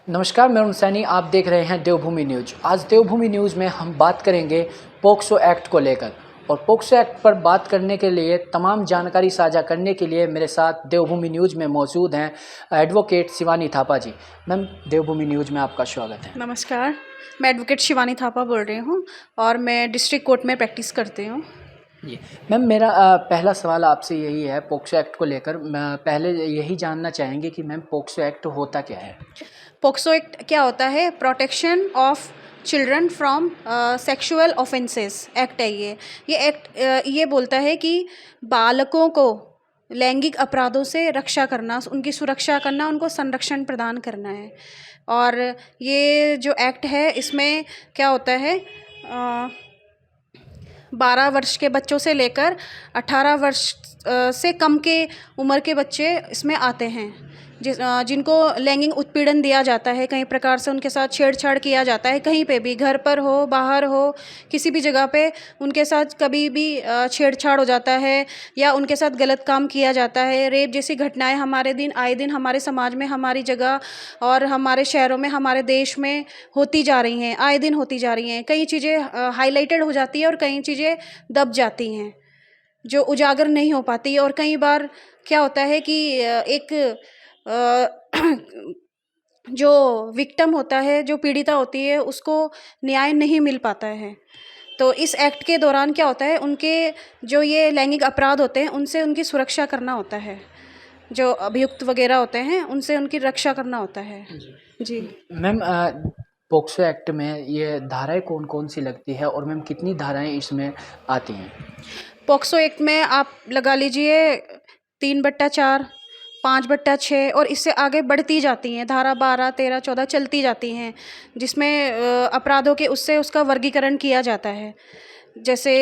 नमस्कार, मैं सैनी। आप देख रहे हैं देवभूमि न्यूज। आज देवभूमि न्यूज में हम बात करेंगे पोक्सो एक्ट को लेकर। और पोक्सो एक्ट पर बात करने के लिए, तमाम जानकारी साझा करने के लिए मेरे साथ देवभूमि न्यूज में मौजूद हैं एडवोकेट शिवानी थापा जी। मैम, देवभूमि न्यूज में आपका स्वागत है। नमस्कार, मैं एडवोकेट शिवानी थापा बोल रही हूँ और मैं डिस्ट्रिक्ट कोर्ट में प्रैक्टिस करती हूँ। जी मैम, मेरा पहला सवाल आपसे यही है पोक्सो एक्ट को लेकर। मैं पहले यही जानना चाहेंगे कि मैम पोक्सो एक्ट होता क्या है? पोक्सो एक्ट क्या होता है? Protection of children from sexual offences act है ये एक्ट ये बोलता है कि बालकों को लैंगिक अपराधों से रक्षा करना, उनकी सुरक्षा करना, उनको संरक्षण प्रदान करना है। और ये जो एक्ट है इसमें क्या होता है, 12 वर्ष के बच्चों से लेकर 18 वर्ष से कम के उम्र के बच्चे इसमें आते हैं, जिनको लैंगिक उत्पीड़न दिया जाता है, कई प्रकार से उनके साथ छेड़छाड़ किया जाता है, कहीं पे भी, घर पर हो, बाहर हो, किसी भी जगह पे उनके साथ कभी भी छेड़छाड़ हो जाता है या उनके साथ गलत काम किया जाता है। रेप जैसी घटनाएं आए दिन हमारे समाज में, हमारी जगह और हमारे शहरों में, हमारे देश में होती जा रही हैं, आए दिन होती जा रही हैं। कई चीज़ें हाईलाइटेड हो जाती है और कई चीज़ें दब जाती हैं जो उजागर नहीं हो पाती। और कई बार क्या होता है कि एक जो विक्टिम होता है, जो पीड़िता होती है, उसको न्याय नहीं मिल पाता है। तो इस एक्ट के दौरान क्या होता है, उनके जो ये लैंगिक अपराध होते हैं उनसे उनकी सुरक्षा करना होता है, जो अभियुक्त वगैरह होते हैं उनसे उनकी रक्षा करना होता है। जी मैम, पोक्सो एक्ट में ये धाराएं कौन कौन सी लगती है और मैम कितनी धाराएं इसमें आती हैं? पॉक्सो एक्ट में आप लगा लीजिए 3/4, 5/6 और इससे आगे बढ़ती जाती हैं। धारा 12, 13, 14 चलती जाती हैं, जिसमें अपराधों के उससे उसका वर्गीकरण किया जाता है। जैसे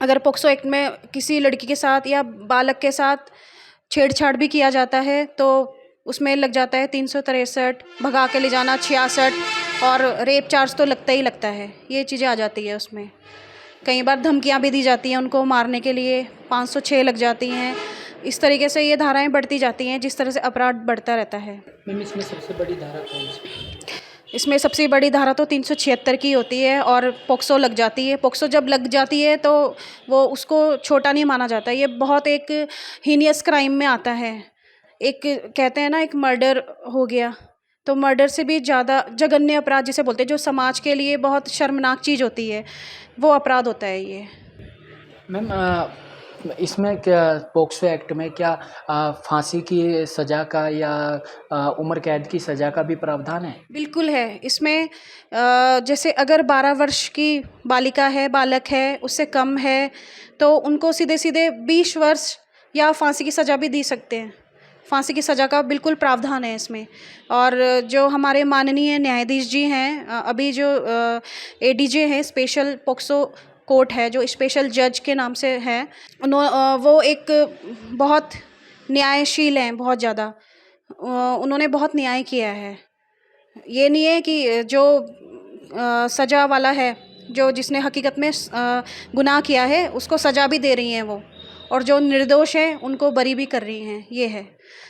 अगर पॉक्सो एक्ट में किसी लड़की के साथ या बालक के साथ छेड़छाड़ भी किया जाता है तो उसमें लग जाता है 363, भगा के ले जाना 66 और रेप चार्ज तो लगता ही लगता है। ये चीज़ें आ जाती है उसमें। कई बार धमकियां भी दी जाती हैं उनको मारने के लिए, 506 लग जाती हैं। इस तरीके से ये धाराएं बढ़ती जाती हैं, जिस तरह से अपराध बढ़ता रहता है। मैम, इसमें सबसे बड़ी धारा कौन सी? इसमें सबसे बड़ी धारा तो 376 की होती है और पॉक्सो लग जाती है। पॉक्सो जब लग जाती है तो वो उसको छोटा नहीं माना जाता। ये बहुत एक हीनियस क्राइम में आता है। एक कहते हैं ना, एक मर्डर हो गया, तो मर्डर से भी ज़्यादा जघन्य अपराध जिसे बोलते हैं, जो समाज के लिए बहुत शर्मनाक चीज़ होती है, वो अपराध होता है ये। मैम, इसमें क्या पोक्सो एक्ट में क्या फांसी की सज़ा का या उम्र कैद की सज़ा का भी प्रावधान है? बिल्कुल है। इसमें जैसे अगर 12 वर्ष की बालिका है, बालक है, उससे कम है, तो उनको सीधे-सीधे 20 वर्ष या फांसी की सज़ा भी दी सकते हैं। फांसी की सज़ा का बिल्कुल प्रावधान है इसमें। और जो हमारे माननीय न्यायाधीश जी हैं, अभी जो एडीजे हैं, स्पेशल पॉक्सो कोर्ट है, जो स्पेशल जज के नाम से है, वो एक बहुत न्यायशील हैं, बहुत ज़्यादा। उन्होंने बहुत न्याय किया है। ये नहीं है कि जो सज़ा वाला है, जो जिसने हकीकत में गुनाह किया है, उसको सज़ा भी दे रही हैं वो, और जो निर्दोष हैं उनको बरी भी कर रही हैं, ये है।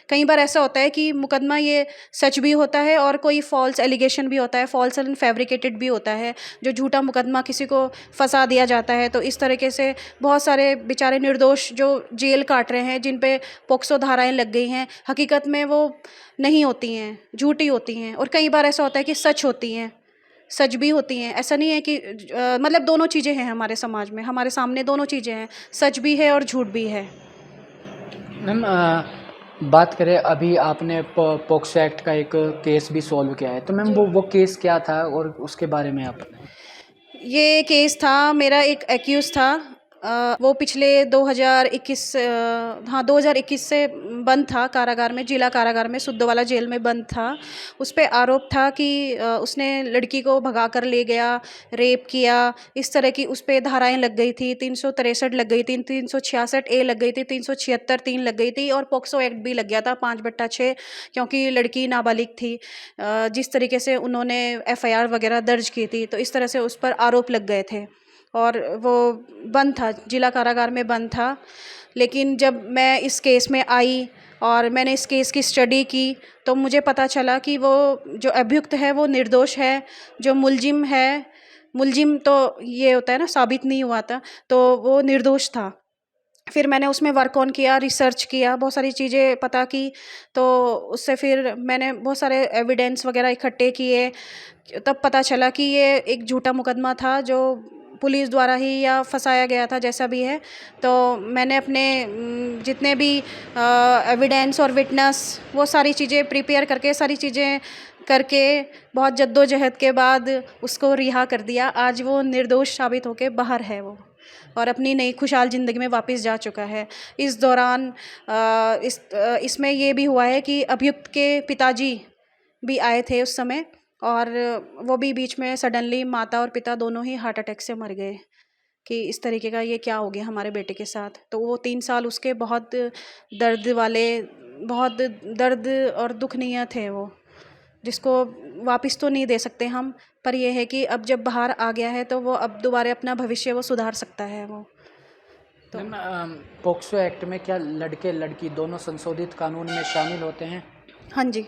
कई बार ऐसा होता है कि मुकदमा ये सच भी होता है और कोई फॉल्स एलिगेशन भी होता है, फॉल्स एंड फैब्रिकेटेड भी होता है, जो झूठा मुकदमा किसी को फंसा दिया जाता है। तो इस तरीके से बहुत सारे बेचारे निर्दोष जो जेल काट रहे हैं, जिन पे पॉक्सो धाराएं लग गई हैं, हकीकत में वो नहीं होती हैं, झूठी होती हैं। और कई बार ऐसा होता है कि सच होती हैं, सच भी होती हैं। ऐसा नहीं है कि मतलब दोनों चीज़ें हैं हमारे समाज में, हमारे सामने दोनों चीज़ें हैं, सच भी है और झूठ भी है। मैम, बात करें, अभी आपने पोक्सो एक्ट का एक केस भी सॉल्व किया है, तो मैम वो केस क्या था और उसके बारे में आप बताएं। ये केस था, मेरा एक एक्यूज़ था, वो पिछले 2021 हाँ 2021 से बंद था कारागार में, जिला कारागार में, सुद्दोवाला जेल में बंद था। उस पे आरोप था कि उसने लड़की को भगा कर ले गया, रेप किया, इस तरह की उस पे धाराएं लग गई थी। 363 लग गई थी, 366 ए लग गई थी, 376 3 लग गई थी और पॉक्सो एक्ट भी लग गया था 5/6, क्योंकि लड़की नाबालिग थी। जिस तरीके से उन्होंने एफआईआर वगैरह दर्ज की थी, तो इस तरह से उस पर आरोप लग गए थे और वो बंद था, जिला कारागार में बंद था। लेकिन जब मैं इस केस में आई और मैंने इस केस की स्टडी की तो मुझे पता चला कि वो जो अभियुक्त है वो निर्दोष है, जो मुलजिम तो ये होता है ना, साबित नहीं हुआ था, तो वो निर्दोष था। फिर मैंने उसमें वर्क ऑन किया, रिसर्च किया, बहुत सारी चीज़ें पता की, तो उससे फिर मैंने बहुत सारे एविडेंस वगैरह इकट्ठे किए। तब पता चला कि ये एक झूठा मुकदमा था जो पुलिस द्वारा ही या फंसाया गया था, जैसा भी है। तो मैंने अपने जितने भी एविडेंस और विटनेस वो सारी चीज़ें प्रिपेयर करके, सारी चीज़ें करके बहुत जद्दोजहद के बाद उसको रिहा कर दिया। आज वो निर्दोष साबित होकर बाहर है वो, और अपनी नई खुशहाल ज़िंदगी में वापस जा चुका है। इस दौरान इसमें ये भी हुआ है कि अभियुक्त के पिताजी भी आए थे उस समय, और वो भी बीच में सडनली माता और पिता दोनों ही हार्ट अटैक से मर गए कि इस तरीके का ये क्या हो गया हमारे बेटे के साथ। तो वो 3 साल उसके बहुत दर्द और दुखनीय थे वो, जिसको वापस तो नहीं दे सकते हम, पर यह है कि अब जब बाहर आ गया है तो वो अब दोबारा अपना भविष्य वो सुधार सकता है वो। तो मैम, पोक्सो एक्ट में क्या लड़के लड़की दोनों संशोधित कानून में शामिल होते हैं? हाँ जी,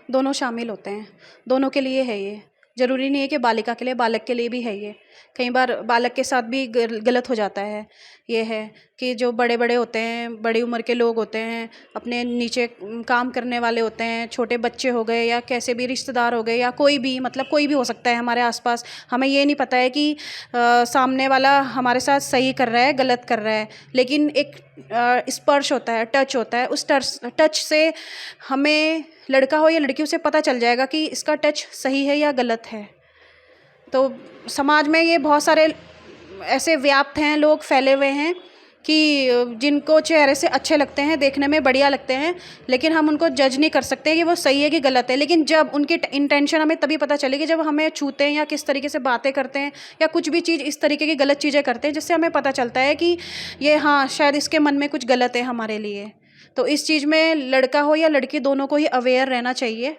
दोनों शामिल होते हैं, दोनों के लिए है ये। ज़रूरी नहीं है कि बालिका के लिए, बालक के लिए भी है ये। कई बार बालक के साथ भी गलत हो जाता है। ये है कि जो बड़े-बड़े होते हैं, बड़ी उम्र के लोग होते हैं, अपने नीचे काम करने वाले होते हैं, छोटे बच्चे हो गए या कैसे भी रिश्तेदार हो गए या कोई भी, मतलब कोई भी हो सकता है हमारे आस-पास। हमें ये नहीं पता है कि सामने वाला हमारे साथ सही कर रहा है, गलत कर रहा है। लेकिन एक स्पर्श होता है, टच होता है, उस टच से हमें, लड़का हो या लड़की, उसे पता चल जाएगा कि इसका टच सही है या गलत है। तो समाज में ये बहुत सारे ऐसे व्याप्त हैं, लोग फैले हुए हैं कि जिनको चेहरे से अच्छे लगते हैं, देखने में बढ़िया लगते हैं, लेकिन हम उनको जज नहीं कर सकते कि वो सही है कि गलत है। लेकिन जब उनकी इंटेंशन हमें तभी पता चलेगी जब हमें छूते हैं या किस तरीके से बातें करते हैं या कुछ भी चीज़ इस तरीके की गलत चीज़ें करते हैं, जिससे हमें पता चलता है कि ये, हाँ, शायद इसके मन में कुछ गलत है हमारे लिए। तो इस चीज़ में लड़का हो या लड़की, दोनों को ही अवेयर रहना चाहिए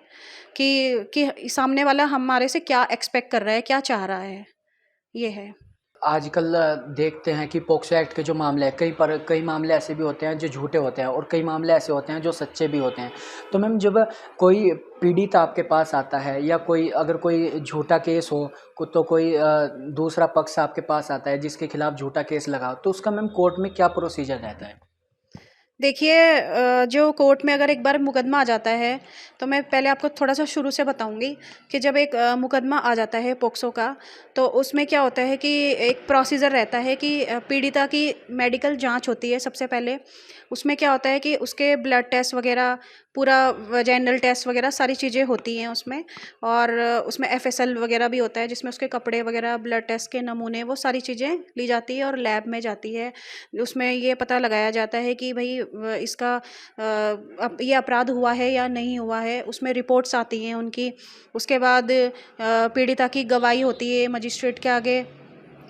कि सामने वाला हमारे से क्या एक्सपेक्ट कर रहा है, क्या चाह रहा है, ये है। आजकल देखते हैं कि पोक्सो एक्ट के जो मामले हैं, कई मामले ऐसे भी होते हैं जो झूठे होते हैं और कई मामले ऐसे होते हैं जो सच्चे भी होते हैं। तो मैम, जब कोई पीड़ित आपके पास आता है या अगर कोई झूठा केस हो, तो कोई दूसरा पक्ष आपके पास आता है जिसके खिलाफ झूठा केस लगा, तो उसका मैम कोर्ट में क्या प्रोसीजर रहता है? देखिए, जो कोर्ट में अगर एक बार मुकदमा आ जाता है, तो मैं पहले आपको थोड़ा-सा शुरू से बताऊँगी कि जब एक मुकदमा आ जाता है पोक्सो का, तो उसमें क्या होता है कि एक प्रोसीजर रहता है कि पीड़िता की मेडिकल जाँच होती है सबसे पहले। उसमें क्या होता है कि उसके ब्लड टेस्ट वग़ैरह, पूरा वजाइनल टेस्ट वग़ैरह सारी चीज़ें होती हैं उसमें, और उसमें एफएसएल वग़ैरह भी होता है, जिसमें उसके कपड़े वग़ैरह, ब्लड टेस्ट के नमूने, वो सारी चीज़ें ली जाती है और लैब में जाती है। उसमें ये पता लगाया जाता है कि भई इसका ये अपराध हुआ है या नहीं हुआ है, उसमें रिपोर्ट्स आती हैं उनकी। उसके बाद पीड़िता की गवाही होती है मजिस्ट्रेट के आगे,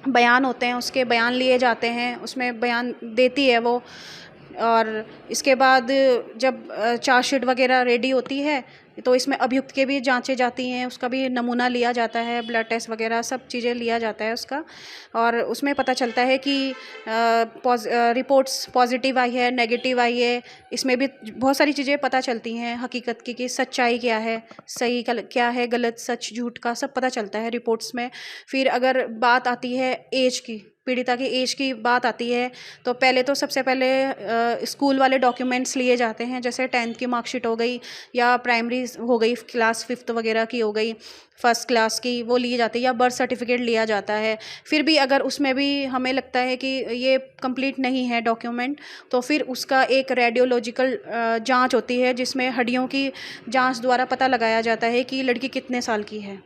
बयान होते हैं, उसके बयान लिए जाते हैं, उसमें बयान देती है वो। और इसके बाद जब चार्जशीट वगैरह रेडी होती है, तो इसमें अभियुक्त के भी जांचें जाती हैं, उसका भी नमूना लिया जाता है, ब्लड टेस्ट वगैरह सब चीज़ें लिया जाता है उसका। और उसमें पता चलता है कि रिपोर्ट्स पॉजिटिव आई है, नेगेटिव आई है। इसमें भी बहुत सारी चीज़ें पता चलती हैं हकीकत की, कि सच्चाई क्या है, सही क्या है, गलत, सच झूठ का सब पता चलता है रिपोर्ट्स में। फिर अगर बात आती है एज की, पीड़िता की एज की बात आती है, तो पहले तो सबसे पहले स्कूल वाले डॉक्यूमेंट्स लिए जाते हैं, जैसे 10th की मार्कशीट हो गई या प्राइमरी हो गई, क्लास 5th वगैरह की हो गई, फर्स्ट क्लास की, वो ली जाती है, या बर्थ सर्टिफिकेट लिया जाता है। फिर भी अगर उसमें भी हमें लगता है कि ये कंप्लीट नहीं है डॉक्यूमेंट, तो फिर उसका एक रेडियोलॉजिकल जांच होती है, जिसमें हड्डियों की जांच द्वारा पता लगाया जाता है कि लड़की कितने साल की है,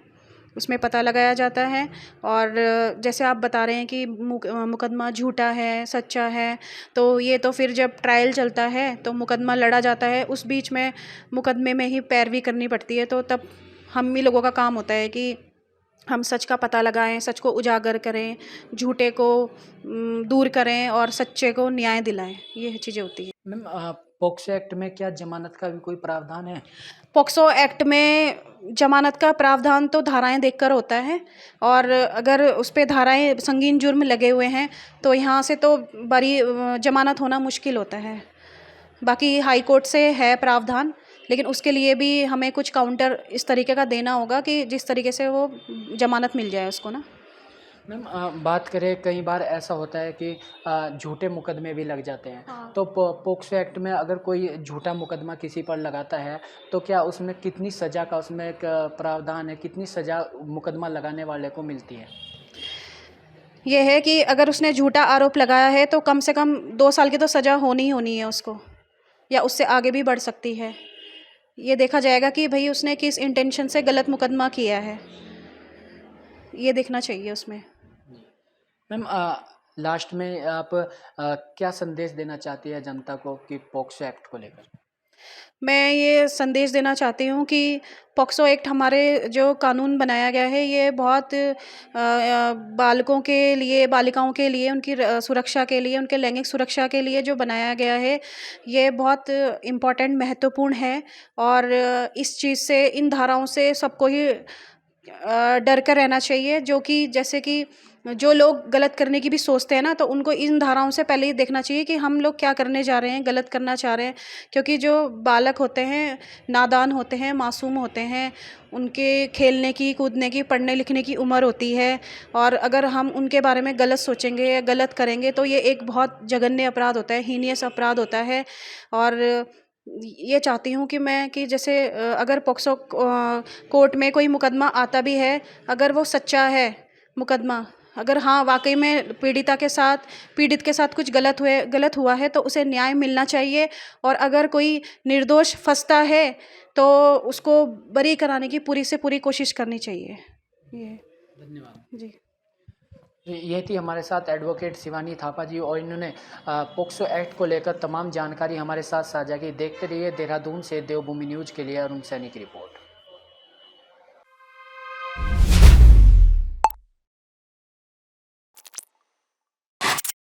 उसमें पता लगाया जाता है। और जैसे आप बता रहे हैं कि मुकदमा झूठा है, सच्चा है, तो ये तो फिर जब ट्रायल चलता है तो मुकदमा लड़ा जाता है, उस बीच में मुकदमे में ही पैरवी करनी पड़ती है। तो तब हम ही लोगों का काम होता है कि हम सच का पता लगाएं, सच को उजागर करें, झूठे को दूर करें और सच्चे को न्याय दिलाएं। ये चीज़ें होती हैं। मैम, पोक्सो एक्ट में क्या जमानत का भी कोई प्रावधान है? पॉक्सो एक्ट में जमानत का प्रावधान तो धाराएं देखकर होता है, और अगर उस पे धाराएं संगीन जुर्म लगे हुए हैं तो यहाँ से तो बरी जमानत होना मुश्किल होता है। बाकी हाई कोर्ट से है प्रावधान, लेकिन उसके लिए भी हमें कुछ काउंटर इस तरीके का देना होगा कि जिस तरीके से वो जमानत मिल जाए उसको ना। मैम बात करें, कई बार ऐसा होता है कि झूठे मुकदमे भी लग जाते हैं। हाँ। तो पोक्सो एक्ट में अगर कोई झूठा मुकदमा किसी पर लगाता है तो क्या उसमें कितनी सज़ा का उसमें एक प्रावधान है, कितनी सज़ा मुकदमा लगाने वाले को मिलती है? ये है कि अगर उसने झूठा आरोप लगाया है तो कम से कम 2 साल की तो सज़ा होनी ही होनी है उसको, या उससे आगे भी बढ़ सकती है। ये देखा जाएगा कि भई उसने किस इंटेंशन से गलत मुकदमा किया है, ये देखना चाहिए उसमें। मैम लास्ट में आप क्या संदेश देना चाहती है जनता को कि पोक्सो एक्ट को लेकर? मैं ये संदेश देना चाहती हूँ कि पॉक्सो एक्ट हमारे जो कानून बनाया गया है ये बहुत बालकों के लिए, बालिकाओं के लिए, उनकी सुरक्षा के लिए, उनके लैंगिक सुरक्षा के लिए जो बनाया गया है, ये बहुत इम्पोर्टेंट, महत्वपूर्ण है। और इस चीज़ से, इन धाराओं से सबको ही डर कर रहना चाहिए, जो कि जैसे कि जो लोग गलत करने की भी सोचते हैं ना, तो उनको इन धाराओं से पहले ही देखना चाहिए कि हम लोग क्या करने जा रहे हैं, गलत करना चाह रहे हैं। क्योंकि जो बालक होते हैं, नादान होते हैं, मासूम होते हैं, उनके खेलने की, कूदने की, पढ़ने लिखने की उम्र होती है, और अगर हम उनके बारे में गलत सोचेंगे या गलत करेंगे तो ये एक बहुत जघन्य अपराध होता है, हीनियस अपराध होता है। और ये चाहती हूँ कि मैं कि जैसे अगर पॉक्सो कोर्ट में कोई मुकदमा आता भी है, अगर वो सच्चा है मुकदमा, अगर हाँ वाकई में पीड़ित के साथ कुछ गलत हुआ है तो उसे न्याय मिलना चाहिए। और अगर कोई निर्दोष फंसता है तो उसको बरी कराने की पूरी से पूरी कोशिश करनी चाहिए। ये धन्यवाद। जी। ये थी हमारे साथ एडवोकेट शिवानी थापा जी, और इन्होंने पोक्सो एक्ट को लेकर तमाम जानकारी हमारे साथ साझा की। देखते रहिए देहरादून से देवभूमि न्यूज़ के लिए अरुण सैनी की रिपोर्ट।